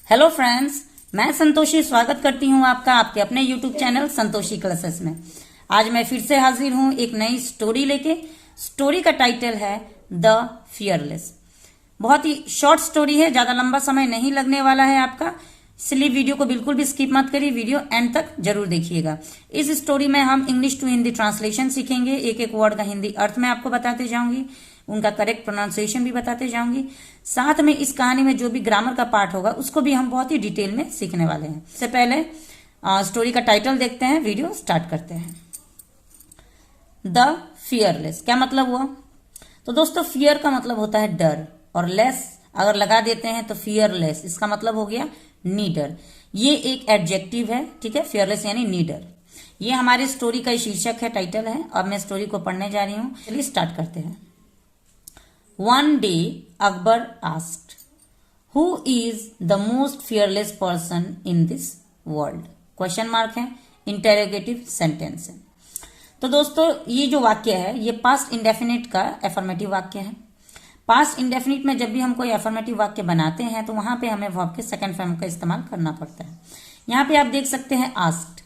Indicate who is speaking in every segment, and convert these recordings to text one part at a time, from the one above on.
Speaker 1: Hello friends, मैं संतोषी स्वागत करती हूँ आपका आपके अपने यूट्यूब चैनल संतोषी क्लासेस में। आज मैं फिर से हाजिर हूँ एक नई स्टोरी लेके। स्टोरी का टाइटल है द फियरलेस। बहुत ही शॉर्ट स्टोरी है, ज्यादा लंबा समय नहीं लगने वाला है आपका, इसलिए वीडियो को बिल्कुल भी स्किप मत करिए, वीडियो एंड तक जरूर देखिएगा। इस स्टोरी में हम इंग्लिश टू हिंदी ट्रांसलेशन सीखेंगे, एक एक वर्ड का हिंदी अर्थ मैं आपको बताते जाऊंगी, उनका करेक्ट प्रोनाउंसिएशन भी बताते जाऊंगी। साथ में इस कहानी में जो भी ग्रामर का पार्ट होगा उसको भी हम बहुत ही डिटेल में सीखने वाले हैं। इससे पहले स्टोरी का टाइटल देखते हैं, वीडियो स्टार्ट करते हैं। द फियरलेस क्या मतलब हुआ? तो दोस्तों, फियर का मतलब होता है डर, और लेस अगर लगा देते हैं तो फियरलेस, इसका मतलब हो गया नीडर। ये एक एडजेक्टिव है, ठीक है। फियरलेस यानी नीडर। ये हमारी स्टोरी का शीर्षक है, टाइटल है। अब मैं स्टोरी को पढ़ने जा रही हूँ, चलिए स्टार्ट करते हैं। One day, Akbar asked, "Who is the most fearless person in this world?" Question mark है, इंटेरोगेटिव सेंटेंस है। तो दोस्तों, ये जो वाक्य है ये पास्ट इंडेफिनिट का एफर्मेटिव वाक्य है। पास्ट इंडेफिनिट में जब भी हम कोई एफर्मेटिव वाक्य बनाते हैं तो वहां पे हमें वर्ब के सेकंड फॉर्म का इस्तेमाल करना पड़ता है। यहाँ पे आप देख सकते हैं आस्क्ड।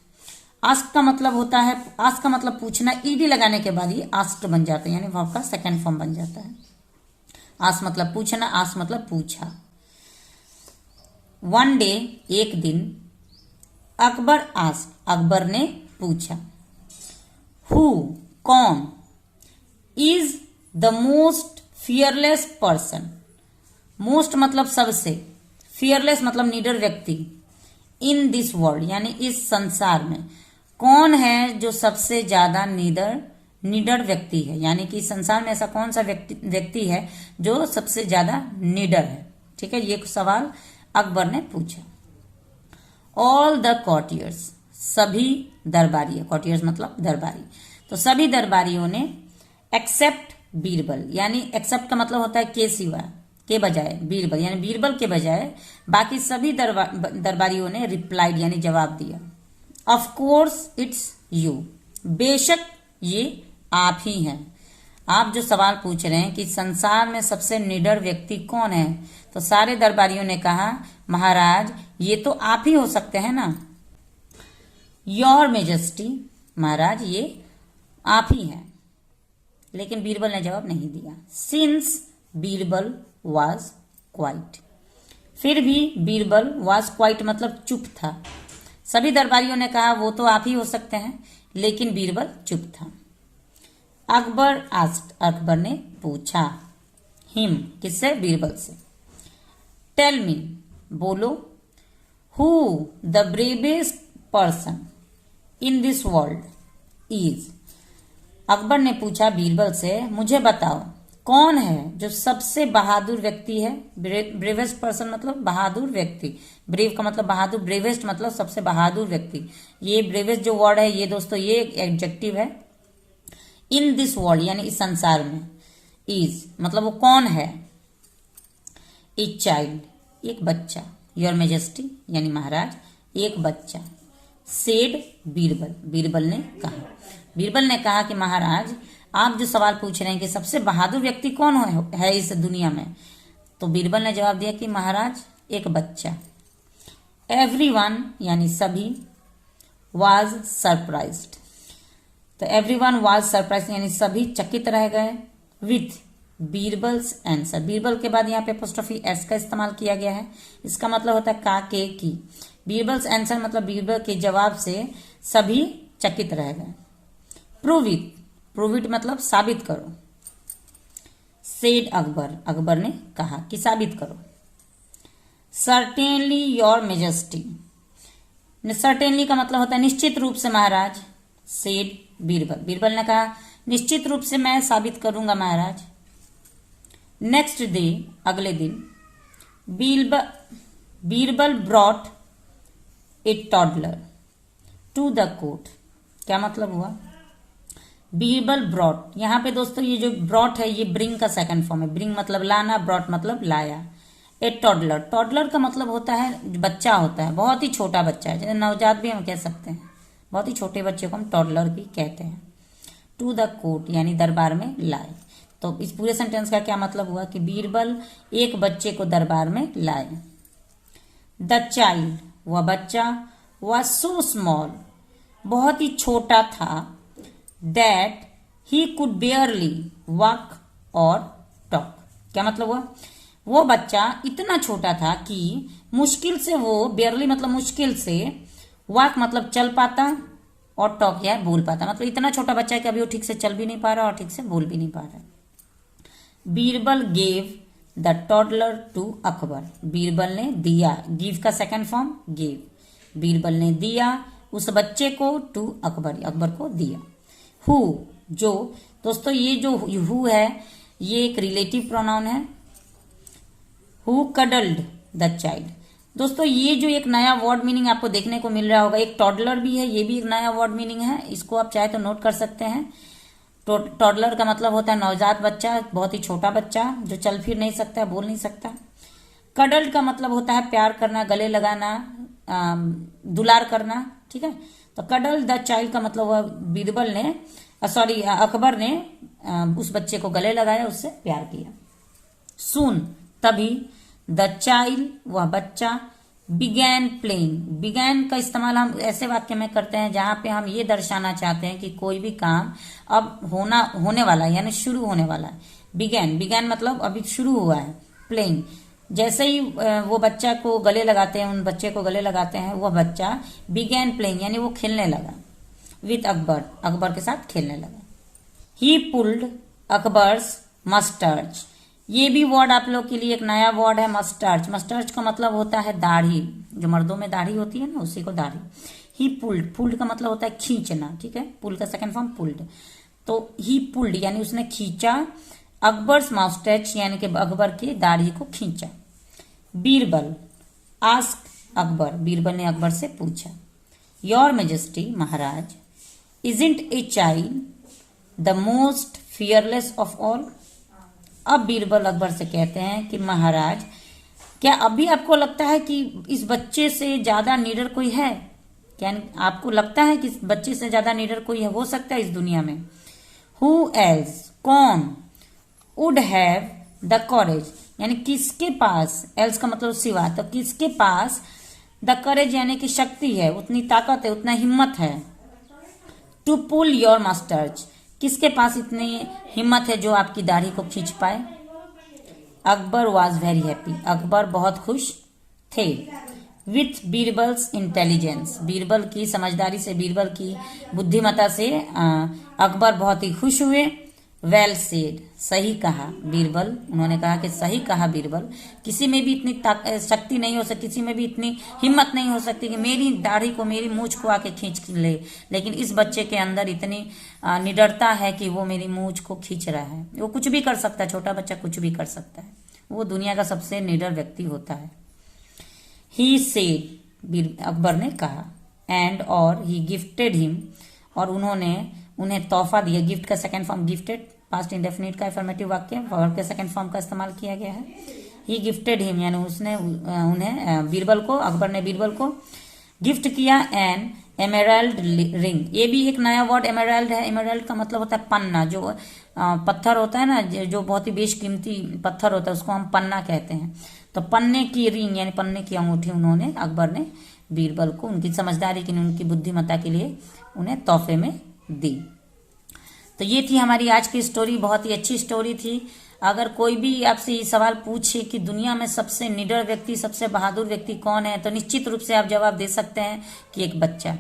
Speaker 1: आस्क का मतलब होता है, आस्क का मतलब पूछना, ईडी लगाने के बाद ये आस्क्ड बन जाता है, यानी वर्ब का सेकंड फॉर्म बन जाता है। आस मतलब पूछना, आस मतलब पूछा। वन डे एक दिन, अकबर आस्क अकबर ने पूछा, हु कौन, is the most fearless person, most मतलब सबसे, फियरलेस मतलब निडर व्यक्ति, इन दिस वर्ल्ड यानी इस संसार में, कौन है जो सबसे ज्यादा निडर व्यक्ति है, यानी कि संसार में ऐसा कौन सा व्यक्ति है जो सबसे ज्यादा निडर है। ठीक है, ये सवाल अकबर ने पूछा। ऑल द कॉर्टियर्स, सभी दरबारी, कॉर्टियर्स मतलब दरबारी, तो सभी दरबारियों ने एक्सेप्ट बीरबल, यानी एक्सेप्ट का मतलब होता है के सिवा, के बजाय, बीरबल यानी बीरबल के बजाय बाकी सभी दरबारियों ने रिप्लाइड यानी जवाब दिया। ऑफ कोर्स इट्स यू, बेशक ये आप ही हैं। आप जो सवाल पूछ रहे हैं कि संसार में सबसे निडर व्यक्ति कौन है, तो सारे दरबारियों ने कहा, महाराज ये तो आप ही हो सकते हैं ना। योर मेजेस्टी, महाराज ये आप ही हैं। लेकिन बीरबल ने जवाब नहीं दिया। सिंस बीरबल वाज क्वाइट, फिर भी बीरबल वाज क्वाइट मतलब चुप था। सभी दरबारियों ने कहा वो तो आप ही हो सकते हैं, लेकिन बीरबल चुप था। अकबर आस्क्ड, अकबर ने पूछा, हिम किससे, बीरबल से, टेल मी बोलो, who the bravest person in this world is, Akbar ने पूछा बीरबल से, मुझे बताओ कौन है जो सबसे बहादुर व्यक्ति है। ब्रेवेस्ट पर्सन मतलब बहादुर व्यक्ति, ब्रेव का मतलब बहादुर, ब्रेवेस्ट मतलब सबसे बहादुर व्यक्ति। ये ब्रेवेस्ट जो वर्ड है ये दोस्तों ये एक एडजेक्टिव है। इन दिस वर्ल्ड यानी इस संसार में, इज मतलब वो कौन है, ए चाइल्ड एक बच्चा, योर मेजेस्टी यानी महाराज एक बच्चा, सेड बीरबल, बीरबल ने कहा। बीरबल ने कहा कि महाराज आप जो सवाल पूछ रहे हैं कि सबसे बहादुर व्यक्ति कौन है इस दुनिया में, तो बीरबल ने जवाब दिया कि महाराज एक बच्चा। एवरीवन यानी सभी, वाज सरप्राइज्ड, तो एवरीवन वाज सरप्राइज यानी सभी चकित रह गए, विथ बीरबल्स आंसर, बीरबल के बाद यहाँ पे अपोस्ट्रोफी एस का इस्तेमाल किया गया है। इसका मतलब होता है का, के, की। बीरबल्स आंसर मतलब बीरबल के जवाब से सभी चकित रह गए। प्रूव इट, प्रूव इट मतलब साबित करो। सेड अकबर, अकबर ने कहा कि साबित करो। सर्टेनली योर मेजेस्टी, सर्टेनली का मतलब होता है निश्चित रूप से महाराज। सेड बीरबल, बीरबल ने कहा निश्चित रूप से मैं साबित करूंगा महाराज। नेक्स्ट डे, अगले दिन, Birbal brought a toddler to the court, क्या मतलब हुआ? बीरबल ब्रॉट, यहाँ पे दोस्तों ये जो ब्रॉट है ये ब्रिंग का सेकंड फॉर्म है। ब्रिंग मतलब लाना, ब्रॉट मतलब लाया। ए टॉडलर, टॉडलर का मतलब होता है बच्चा होता है, बहुत ही छोटा बच्चा है, जैसे नवजात भी हम कह सकते हैं, बहुत ही छोटे बच्चे को हम टॉडलर भी कहते हैं। टू द कोर्ट यानी दरबार में लाए। तो इस पूरे सेंटेंस का क्या मतलब हुआ कि बीरबल एक बच्चे को दरबार में लाए। द चाइल्ड, वह बच्चा, वॉज सो स्मॉल, बहुत ही छोटा था, दैट ही कुड बेयरली वॉक और टॉक। क्या मतलब हुआ? वो बच्चा इतना छोटा था कि मुश्किल से वो, बेयरली मतलब मुश्किल से, वॉक मतलब चल पाता, और टॉक या बोल पाता। मतलब इतना छोटा बच्चा है कि अभी वो ठीक से चल भी नहीं पा रहा और ठीक से बोल भी नहीं पा रहा। Birbal gave the toddler to Akbar, Birbal ने दिया, गिव का सेकंड फॉर्म गेव, बीरबल ने दिया उस बच्चे को, टू अकबर, अकबर को दिया। हु, जो, दोस्तों ये जो हु है ये एक रिलेटिव प्रोनाउन है। हु कडल्ड द चाइल्ड, दोस्तों ये जो एक नया वर्ड मीनिंग आपको देखने को मिल रहा होगा, एक टॉडलर भी है, ये भी एक नया वर्ड मीनिंग है, इसको आप चाहे तो नोट कर सकते हैं। टॉडलर का मतलब होता है नवजात बच्चा, बहुत ही छोटा बच्चा जो चल फिर नहीं सकता, बोल नहीं सकता। कडल्ड का मतलब होता है प्यार करना, गले लगाना, दुलार करना, ठीक है। तो कडल द चाइल्ड का मतलब हुआ बीरबल ने, अकबर ने उस बच्चे को गले लगाया, उससे प्यार किया। सून, तभी, द चाइल्ड, वह बच्चा, बिगैन प्लेइंग, बिगैन का इस्तेमाल हम ऐसे वाक्य में करते हैं जहां पे हम ये दर्शाना चाहते हैं कि कोई भी काम अब होने वाला है, यानी शुरू होने वाला है। बिगैन, बिगैन मतलब अभी शुरू हुआ है। प्लेइंग, जैसे ही वो बच्चा को गले लगाते हैं, उन बच्चे को गले लगाते हैं, वह बच्चा बिगैन प्लेइंग यानी वो खेलने लगा। विथ अकबर, अकबर के साथ खेलने लगा। ही पुल्ड अकबर्स मस्टर्च, ये भी वर्ड आप लोग के लिए एक नया वर्ड है, मस्टर्च। मस्टर्च का मतलब होता है दाढ़ी, जो मर्दों में दाढ़ी होती है ना, उसी को दाढ़ी। ही पुल्ड, पुल्ड का मतलब होता है खींचना, ठीक है, पुल का सेकंड फॉर्म पुल्ड। तो ही पुल्ड यानी उसने खींचा, अकबर्स मस्टर्च यानी कि अकबर की दाढ़ी को खींचा। बीरबल आस्क अकबर, बीरबल ने अकबर से पूछा, your majesty, Maharaj, isn't a child the most fearless of all. अब बीरबल अकबर से कहते हैं कि महाराज, क्या अभी आपको लगता है कि इस बच्चे से ज्यादा निडर कोई है? क्या आपको लगता है कि इस बच्चे से ज्यादा निडर कोई है, हो सकता है इस दुनिया में? हु एल्स, कौन, वुड हैव द करेज, यानी किसके पास, एल्स का मतलब सिवा, तो किसके पास द करेज यानी कि शक्ति है, उतनी ताकत है, उतना हिम्मत है, टू पुल योर मस्टर्च, किसके पास इतनी हिम्मत है जो आपकी दाढ़ी को खींच पाए? Akbar was very happy, Akbar बहुत खुश थे। विथ बीरबल्स इंटेलिजेंस, बीरबल की समझदारी से, बीरबल की बुद्धिमत्ता से अकबर बहुत ही खुश हुए। वेल सेड, सही कहा बीरबल, उन्होंने कहा कि सही कहा बीरबल, किसी में भी इतनी शक्ति नहीं हो सकती, किसी में भी इतनी हिम्मत नहीं हो सकती कि मेरी दाढ़ी को, मेरी मूछ को आके खींच ले, लेकिन इस बच्चे के अंदर इतनी निडरता है कि वो मेरी मूछ को खींच रहा है। वो कुछ भी कर सकता है, छोटा बच्चा कुछ भी कर सकता है, वो दुनिया का सबसे निडर व्यक्ति होता है। ही सेड, अकबर ने कहा, एंड और ही गिफ्टेड हिम, और उन्होंने उन्हें तोहफा दिया। गिफ्ट का second form gifted, past indefinite का अफर्मेटिव वाक्य, वर्ब के सेकंड फॉर्म का इस्तेमाल किया गया है। ही गिफ्टेड हिम यानी उसने उन्हें, बीरबल को, अकबर ने बीरबल को गिफ्ट किया एन एमेराल्ड रिंग, ये भी एक नया वर्ड एमेराल्ड है। एमेराल्ड का मतलब होता है पन्ना, जो पत्थर होता है ना, जो बहुत ही बेशकीमती पत्थर होता है, उसको हम पन्ना कहते हैं। तो पन्ने की रिंग यानी पन्ने की अंगूठी उन्होंने, अकबर ने बीरबल को, उनकी समझदारी के लिए, उनकी बुद्धिमत्ता के लिए उन्हें तोहफे में दी। तो ये थी हमारी आज की स्टोरी, बहुत ही अच्छी स्टोरी थी। अगर कोई भी आपसे ये सवाल पूछे कि दुनिया में सबसे निडर व्यक्ति, सबसे बहादुर व्यक्ति कौन है, तो निश्चित रूप से आप जवाब दे सकते हैं कि एक बच्चा,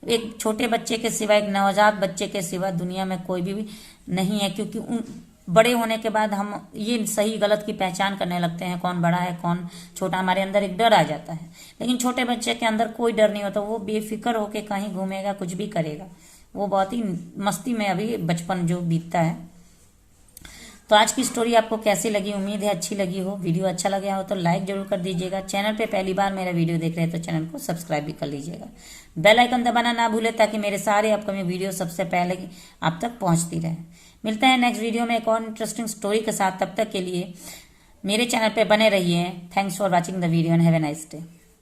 Speaker 1: एक छोटे बच्चे के सिवा, एक नवजात बच्चे के सिवा दुनिया में कोई भी नहीं है। क्योंकि उन बड़े होने के बाद हम ये सही गलत की पहचान करने लगते हैं, कौन बड़ा है कौन छोटा, हमारे अंदर एक डर आ जाता है। लेकिन छोटे बच्चे के अंदर कोई डर नहीं होता, वो बेफिक्र होकर कहीं घूमेगा, कुछ भी करेगा, वो बहुत ही मस्ती में अभी बचपन जो बीतता है। तो आज की स्टोरी आपको कैसी लगी, उम्मीद है अच्छी लगी हो। वीडियो अच्छा लगा हो तो लाइक जरूर कर दीजिएगा। चैनल पे पहली बार मेरा वीडियो देख रहे हैं तो चैनल को सब्सक्राइब भी कर लीजिएगा। बेल आइकन दबाना ना भूले ताकि मेरे सारे अपकमिंग वीडियो सबसे पहले आप तक पहुंचती रहे। मिलते हैं नेक्स्ट वीडियो में एक और इंटरेस्टिंग स्टोरी के साथ। तब तक के लिए मेरे चैनल पे बने रहिए। Thanks for watching the video and have a nice day.